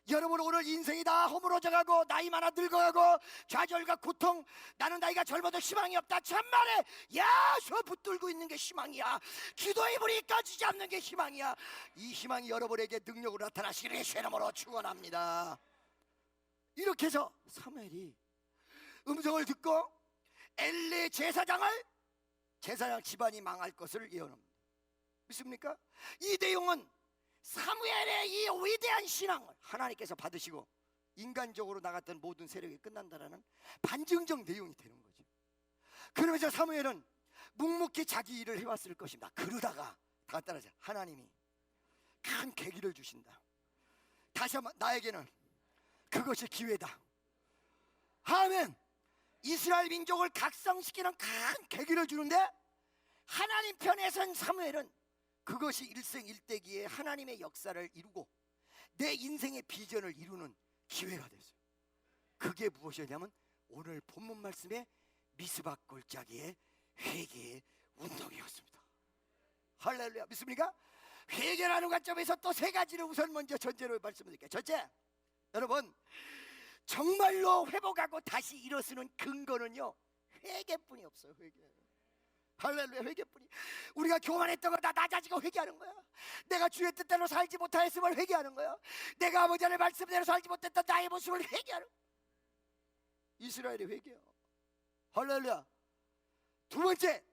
여러분 오늘 인생이 다 허물어져가고 나이 많아 늙어가고 좌절과 고통, 나는 나이가 젊어도 희망이 없다. 참말에 야수 붙들고 있는 게 희망이야. 기도의 불이 꺼지지 않는 게 희망이야. 이 희망이 여러분에게 능력으로 나타나시기를 예수의 이름으로 축원합니다. 이렇게 해서 사무엘이 음성을 듣고 엘리 제사장 집안이 망할 것을 예언합니다. 믿습니까? 이 내용은 사무엘의 이 위대한 신앙을 하나님께서 받으시고 인간적으로 나갔던 모든 세력이 끝난다라는 반증적 내용이 되는 거죠. 그러면서 사무엘은 묵묵히 자기 일을 해왔을 것입니다. 그러다가 다 따라서 하나님이 큰 계기를 주신다. 다시 한번 나에게는 그것이 기회다. 아멘. 이스라엘 민족을 각성시키는 큰 계기를 주는데 하나님 편에 선 사무엘은 그것이 일생일대기에 하나님의 역사를 이루고 내 인생의 비전을 이루는 기회가 됐어요. 그게 무엇이었냐면 오늘 본문 말씀의 미스바 골짜기의 회개의 운동이었습니다. 할렐루야. 믿습니까? 회개라는 관점에서 또 세 가지를 우선 먼저 전제로 말씀드릴게요. 첫째, 여러분 정말로 회복하고 다시 일어서는 근거는요 회개뿐이 없어요. 회개. 할렐루야. 회개뿐이. 우리가 교만했던 거 다 낮아지고 회개하는 거야. 내가 주의 뜻대로 살지 못하였음을 회개하는 거야. 내가 아버지 하나님의 말씀대로 살지 못했던 나의 모습을 회개하는 거야. 이스라엘의 회개요. 할렐루야. 두 번째,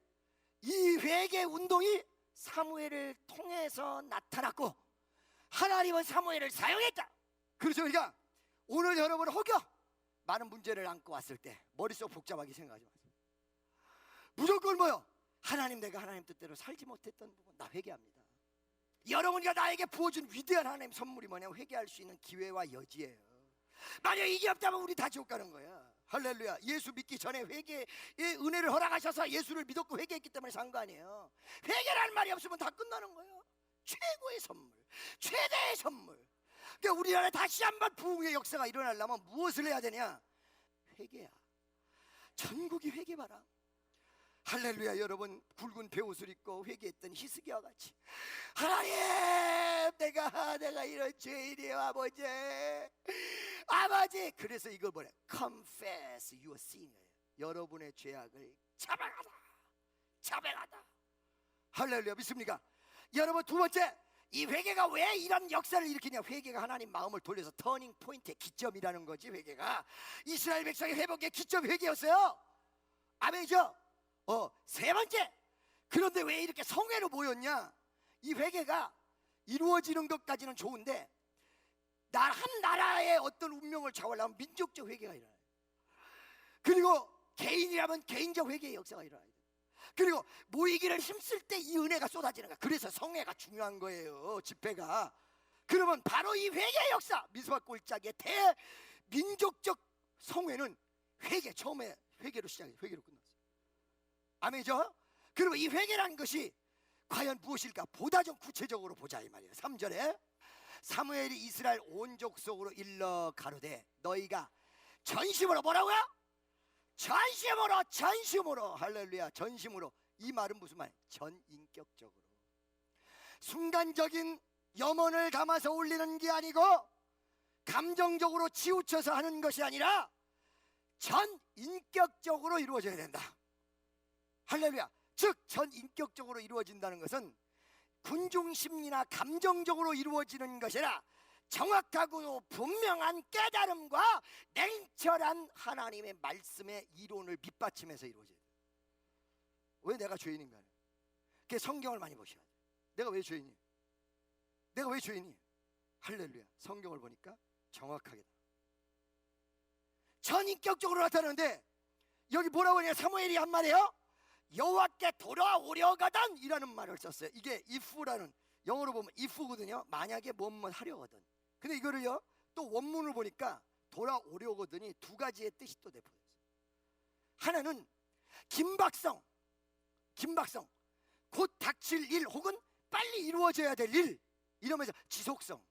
이 회개 운동이 사무엘을 통해서 나타났고 하나님은 사무엘을 사용했다. 그래서 우리가 오늘 여러분 혹여 많은 문제를 안고 왔을 때 머릿속 복잡하게 생각하지 마세요. 무조건 뭐요? 하나님, 내가 하나님 뜻대로 살지 못했던 부분 나 회개합니다. 여러분이 나에게 부어준 위대한 하나님 선물이 뭐냐면 회개할 수 있는 기회와 여지예요. 만약 이게 없다면 우리 다 지옥 가는 거야. 할렐루야. 예수 믿기 전에 회개의 은혜를 허락하셔서 예수를 믿었고 회개했기 때문에 산 거 아니에요. 회개라는 말이 없으면 다 끝나는 거예요. 최고의 선물, 최대의 선물. 그러니까 우리나라에 다시 한번 부흥의 역사가 일어나려면 무엇을 해야 되냐? 회개야. 전국이 회개봐라. 할렐루야. 여러분 굵은 베옷을 입고 회개했던 히스기야와 같이 하나님, 내가 이런 죄인이에요 아버지. 그래서 이거 뭐래? Confess your sin. 여러분의 죄악을 자백하다. 할렐루야. 믿습니까? 여러분 두 번째, 이 회개가 왜 이런 역사를 일으키냐? 회개가 하나님 마음을 돌려서 터닝 포인트의 기점이라는 거지. 회개가 이스라엘 백성의 회복의 기점 회개였어요. 아멘이죠? 세 번째, 그런데 왜 이렇게 성회로 모였냐? 이 회개가 이루어지는 것까지는 좋은데 한 나라의 어떤 운명을 좌우하려면 민족적 회개가 일어나요. 그리고 개인이라면 개인적 회개의 역사가 일어나요. 그리고 모이기를 힘쓸 때 이 은혜가 쏟아지는 거야. 그래서 성회가 중요한 거예요. 집회가. 그러면 바로 이 회개의 역사, 미스바 골짜기의 대민족적 성회는 회개, 처음에 회개로 시작해요. 회개로 끝났어요. 아멘이죠? 그리고 이 회개라는 것이 과연 무엇일까? 보다 좀 구체적으로 보자 이 말이에요. 3절에 사무엘이 이스라엘 온 족속으로 일러 가로되 너희가 전심으로, 뭐라고요? 전심으로. 할렐루야. 전심으로. 이 말은 무슨 말? 전인격적으로. 순간적인 염원을 담아서 올리는 게 아니고 감정적으로 치우쳐서 하는 것이 아니라 전인격적으로 이루어져야 된다. 할렐루야. 즉 전인격적으로 이루어진다는 것은 군중심리나 감정적으로 이루어지는 것이 아니라 정확하고 분명한 깨달음과 냉철한 하나님의 말씀의 이론을 밑받침해서 이루어져요. 왜 내가 죄인인가? 그게 성경을 많이 보셔야 돼요. 내가 왜 죄인이에요? 내가 왜 죄인이에요? 할렐루야. 성경을 보니까 정확하게 전인격적으로 나타나는데 여기 뭐라고 하냐? 사무엘이 한 말이에요. 여호와께 돌아오려거든 이라는 말을 썼어요. 이게 if라는, 영어로 보면 if거든요. 만약에 뭐뭐 하려거든. 근데 이거를요 또 원문을 보니까 돌아오려거든이 두 가지의 뜻이 또 내포됐어요. 하나는 긴박성, 곧 닥칠 일 혹은 빨리 이루어져야 될 일, 이러면서 지속성.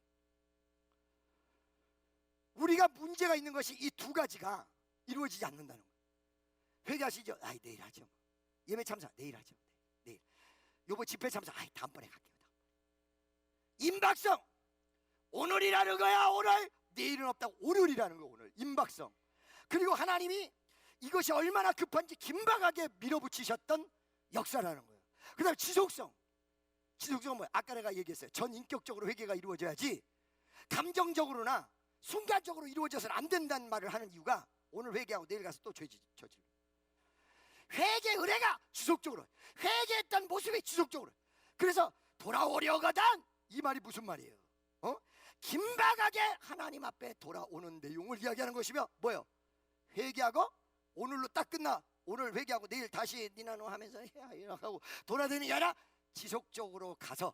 우리가 문제가 있는 것이 이 두 가지가 이루어지지 않는다는 거예요. 회개하시죠? 아이 내일 하죠. 예배 참사 내일 하죠. 내일. 요번 집회 참사 아이 다음번에 갈게요. 임박성, 오늘이라는 거야. 오늘. 내일은 없다고. 오늘이라는 거. 오늘. 임박성. 그리고 하나님이 이것이 얼마나 급한지 긴박하게 밀어붙이셨던 역사라는 거예요. 그 다음에 지속성은 뭐예요? 아까 내가 얘기했어요. 전인격적으로 회개가 이루어져야지 감정적으로나 순간적으로 이루어져서는 안 된다는 말을 하는 이유가 오늘 회개하고 내일 가서 또 죄 저질러. 회개 의뢰가 지속적으로, 회개했던 모습이 지속적으로. 그래서 돌아오려거든 이 말이 무슨 말이에요? 긴박하게 하나님 앞에 돌아오는 내용을 이야기하는 것이며 뭐예요? 회개하고 오늘로 딱 끝나. 오늘 회개하고 내일 다시 니나노 하면서 해야 하고 돌아다니는 게 아니라 지속적으로 가서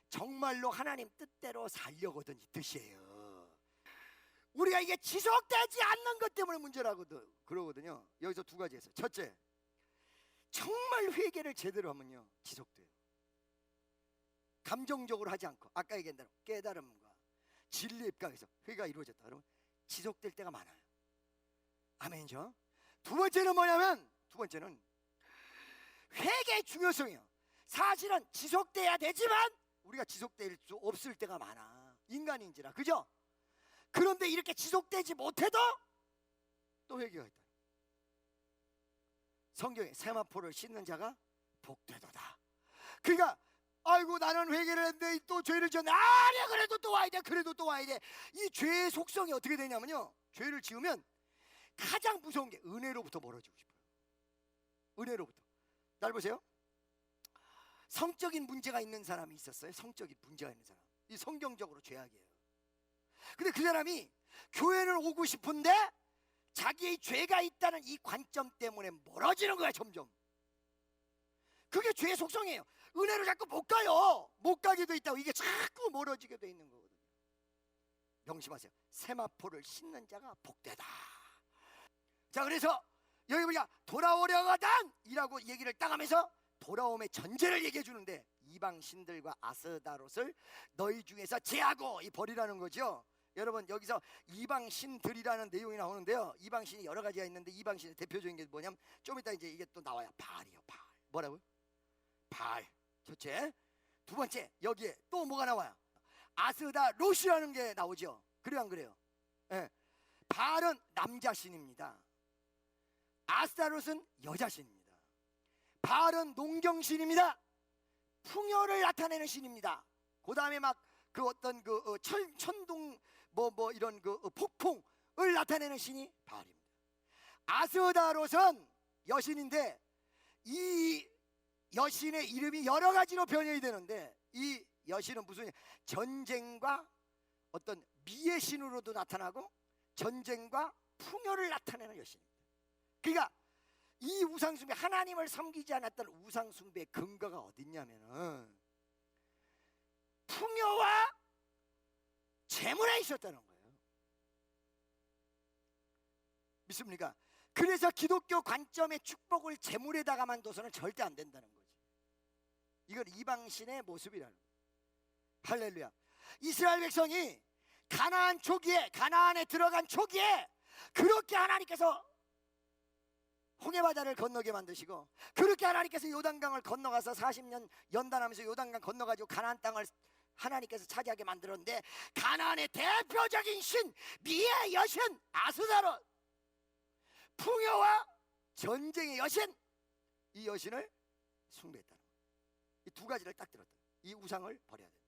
정말로 하나님 뜻대로 살려거든 이 뜻이에요. 우리가 이게 지속되지 않는 것 때문에 문제라고 그러거든요. 여기서 두 가지 했어요. 첫째, 정말 회개를 제대로 하면요 지속돼요. 감정적으로 하지 않고 아까 얘기한 대로 깨달음과 진리에 입각해서 회개가 이루어졌다 그러면 지속될 때가 많아요. 아멘이죠. 두 번째는 뭐냐면, 두 번째는 회개의 중요성이에요. 사실은 지속돼야 되지만 우리가 지속될 수 없을 때가 많아. 인간인지라. 그죠? 그런데 이렇게 지속되지 못해도 또 회개가 있다. 성경에 세마포를 씻는 자가 복되도다. 그러니까 아이고 나는 회개를 했는데 또 죄를 지었네. 아니야 그래도 또 와야 돼. 그래도 또 와야 돼. 이 죄의 속성이 어떻게 되냐면요, 죄를 지으면 가장 무서운 게 은혜로부터 멀어지고 싶어요. 은혜로부터. 날 보세요. 성적인 문제가 있는 사람이 있었어요. 성적인 문제가 있는 사람. 이 성경적으로 죄악이에요. 근데 그 사람이 교회를 오고 싶은데 자기의 죄가 있다는 이 관점 때문에 멀어지는 거야 점점. 그게 죄의 속성이에요. 은혜로 자꾸 못 가요. 못 가게 돼 있다고. 이게 자꾸 멀어지게 돼 있는 거거든요. 명심하세요. 세마포를 씻는 자가 복되다. 자, 그래서 여기 보니까 돌아오려거든 이라고 얘기를 딱 하면서 돌아옴의 전제를 얘기해 주는데, 이방신들과 아스다롯을 너희 중에서 제하고 이 버리라는 거죠. 여러분 여기서 이방신들이라는 내용이 나오는데요, 이방신이 여러 가지가 있는데 이방신의 대표적인 게 뭐냐면 좀 이따 이제 이게 또 나와요. 바알이요. 바알. 뭐라고요? 바알. 첫째. 두 번째, 여기에 또 뭐가 나와요? 아스다롯이라는 게 나오죠. 그래요 안 그래요? 예. 바알은 남자신입니다. 아스타롯은 여자신입니다. 바알은 농경신입니다. 풍요를 나타내는 신입니다. 그 다음에 막 그 어떤 그 천둥 뭐 이런 그 폭풍을 나타내는 신이 바알입니다. 아스다롯은 여신인데 이 여신의 이름이 여러 가지로 변형이 되는데, 이 여신은 무슨 전쟁과 어떤 미의 신으로도 나타나고 전쟁과 풍요를 나타내는 여신입니다. 그러니까 이 우상숭배, 하나님을 섬기지 않았던 우상숭배의 근거가 어디 있냐면은 풍요와 재물에 있었다는 거예요. 믿습니까? 그래서 기독교 관점의 축복을 재물에다가만 둬서는 절대 안 된다는 거지. 이건 이방신의 모습이라는 거예요. 할렐루야. 이스라엘 백성이 가나안 초기에, 가나안에 들어간 초기에 그렇게 하나님께서 홍해바다를 건너게 만드시고, 그렇게 하나님께서 요단강을 건너가서 40년 연단하면서 요단강 건너가지고 가나안 땅을 하나님께서 차지하게 만들었는데, 가나안의 대표적인 신 미의 여신 아스다롯, 풍요와 전쟁의 여신, 이 여신을 숭배했다는 거예요. 이 두 가지를 딱 들었다. 이 우상을 버려야 된다.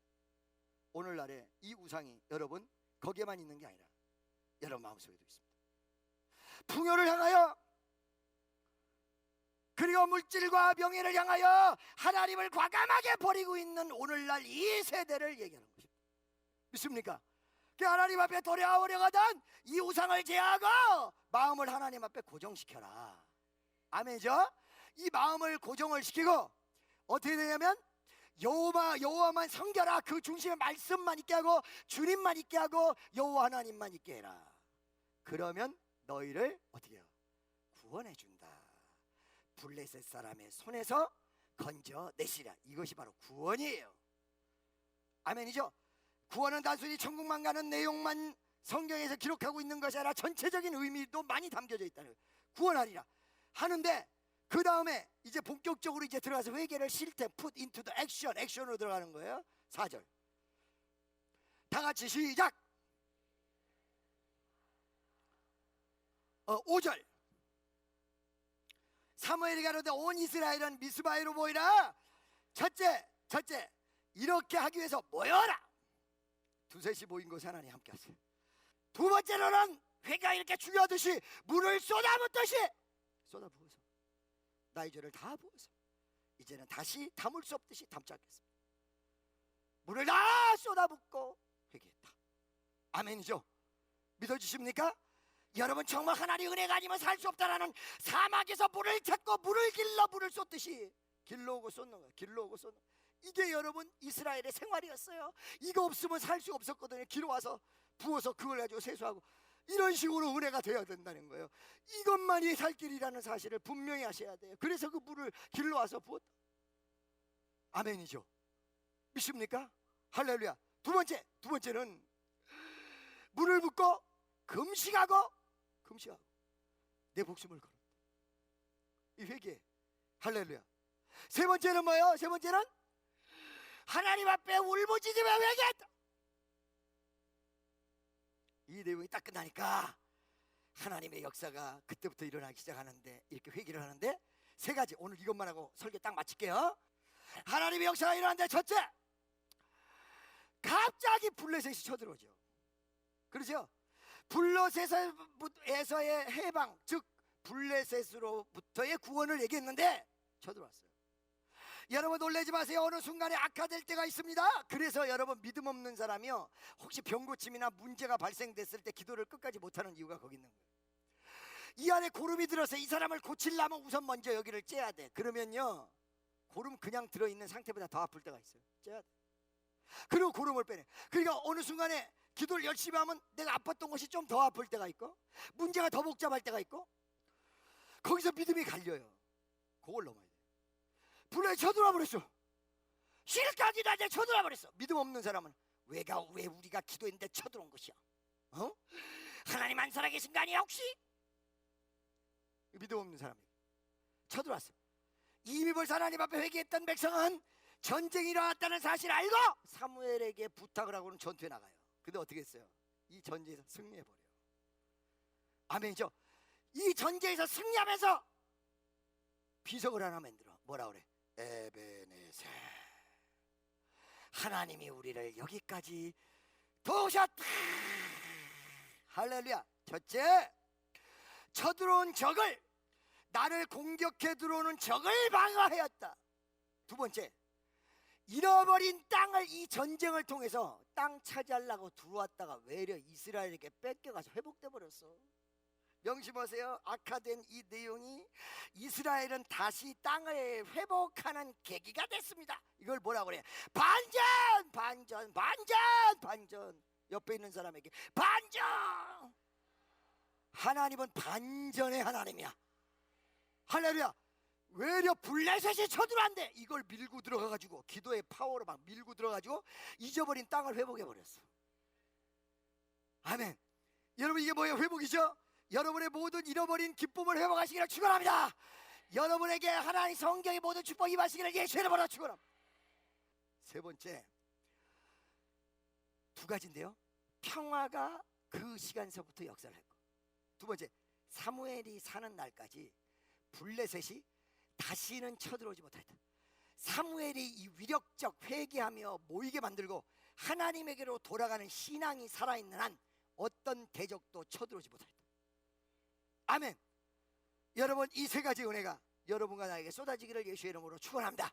오늘날에 이 우상이 여러분 거기에만 있는 게 아니라 여러분 마음속에도 있습니다. 풍요를 향하여 그 그리고 물질과 명예를 향하여 하나님을 과감하게 버리고 있는 오늘날 이 세대를 얘기하는 것입니다. 믿습니까? 그 하나님 앞에 돌아오려거든 이 우상을 제하고 마음을 하나님 앞에 고정시켜라. 아멘이죠? 이 마음을 고정을 시키고 어떻게 되냐면 여호와만 섬겨라. 그 중심에 말씀만 있게 하고 주님만 있게 하고 여호와 하나님만 있게 해라. 그러면 너희를 어떻게 해요? 구원해 준다. 블레셋 사람의 손에서 건져내시라. 이것이 바로 구원이에요. 아멘이죠? 구원은 단순히 천국만 가는 내용만 성경에서 기록하고 있는 것이 아니라 전체적인 의미도 많이 담겨져 있다는 거예요. 구원하리라 하는데 그 다음에 이제 본격적으로 이제 들어가서 회개를 실태 put into the action, 액션으로 들어가는 거예요. 4절 다 같이 시작. 5절 사무엘이 가로되 온 이스라엘은 미스바에로 모이라. 첫째 이렇게 하기 위해서 모여라. 두셋이 모인 것에 하나님 함께 하세요. 두 번째로는 회가 이렇게 중요하듯이 물을 쏟아붓듯이 쏟아부어서 나의 죄를 다 부어서 이제는 다시 담을 수 없듯이 담지 않겠습니다. 물을 다 쏟아붓고 회개했다. 아멘이죠? 믿어주십니까? 여러분 정말 하나님의 은혜가 아니면 살 수 없다라는 사막에서 물을 찾고 물을 길러 물을 쏟듯이 길러오고 쏟는 거예요. 길러오고 쏟는 거예요. 이게 여러분 이스라엘의 생활이었어요. 이거 없으면 살 수 없었거든요. 길어와서 부어서 그걸 가지고 세수하고 이런 식으로 은혜가 되어야 된다는 거예요. 이것만이 살 길이라는 사실을 분명히 하셔야 돼요. 그래서 그 물을 길러와서 부었다. 아멘이죠? 믿습니까? 할렐루야. 두 번째는 물을 붓고 금식하고 내 목숨을 걸었다. 이 회개. 할렐루야. 세 번째는 뭐예요? 세 번째는 하나님 앞에 울부짖으며 회개했다. 이 내용이 딱 끝나니까 하나님의 역사가 그때부터 일어나기 시작하는데 이렇게 회개를 하는데 세 가지. 오늘 이것만 하고 설교 딱 마칠게요. 하나님의 역사가 일어나는데 첫째, 갑자기 블레셋이 쳐들어오죠. 그렇죠? 블레셋에서의 해방, 즉 블레셋으로부터의 구원을 얘기했는데 쳐들어왔어요. 여러분 놀라지 마세요. 어느 순간에 악화될 때가 있습니다. 그래서 여러분 믿음 없는 사람이요, 혹시 병고침이나 문제가 발생됐을 때 기도를 끝까지 못하는 이유가 거기 있는 거예요. 이 안에 고름이 들어서 이 사람을 고치려면 우선 먼저 여기를 째야 돼. 그러면요 고름 그냥 들어있는 상태보다 더 아플 때가 있어요. 째야 돼. 그리고 고름을 빼내. 그러니까 어느 순간에 기도를 열심히 하면 내가 아팠던 것이 좀 더 아플 때가 있고 문제가 더 복잡할 때가 있고 거기서 믿음이 갈려요. 그걸 넘어야 돼. 불에 쳐들어와 버렸어. 실까지 나한테 쳐들어와 버렸어. 믿음 없는 사람은 왜 우리가 기도했는데 쳐들어온 것이야? 하나님 안 살아계신 거 아니야 혹시? 믿음 없는 사람이 쳐들어왔어. 이미 벌써 하나님 앞에 회개했던 백성은 전쟁이 일어났다는 사실을 알고 사무엘에게 부탁을 하고는 전투에 나가요. 근데 어떻게 했어요? 이 전쟁에서 승리해버려요. 아멘이죠? 이 전쟁에서 승리하면서 비석을 하나 만들어. 뭐라 그래? 에베네셀, 하나님이 우리를 여기까지 도우셨다. 할렐루야. 첫째, 쳐들어온 적을, 나를 공격해 들어오는 적을 방어하였다. 두 번째, 잃어버린 땅을 이 전쟁을 통해서 땅 차지하려고 들어왔다가 외려 이스라엘에게 뺏겨가서 회복돼 버렸어. 명심하세요. 악화된 이 내용이 이스라엘은 다시 땅을 회복하는 계기가 됐습니다. 이걸 뭐라고 그래? 반전. 옆에 있는 사람에게 반전. 하나님은 반전의 하나님이야. 할렐루야. 외려 블레셋이 쳐들어왔는데 이걸 밀고 들어가가지고 기도의 파워로 막 밀고 들어가가지고 잊어버린 땅을 회복해버렸어. 아멘. 여러분 이게 뭐예요? 회복이죠? 여러분의 모든 잃어버린 기쁨을 회복하시기를 축원합니다. 여러분에게 하나님 성경의 모든 축복 임하시기를 예수의 이름으로 축원합니다. 세 번째, 두 가지인데요. 평화가 그 시간서부터 역사를 했고, 두 번째, 사무엘이 사는 날까지 블레셋이 다시는 쳐들어오지 못했다. 사무엘이 이 위력적 회개하며 모이게 만들고 하나님에게로 돌아가는 신앙이 살아있는 한 어떤 대적도 쳐들어오지 못했다. 아멘. 여러분 이 세 가지 은혜가 여러분과 나에게 쏟아지기를 예수의 이름으로 축원합니다.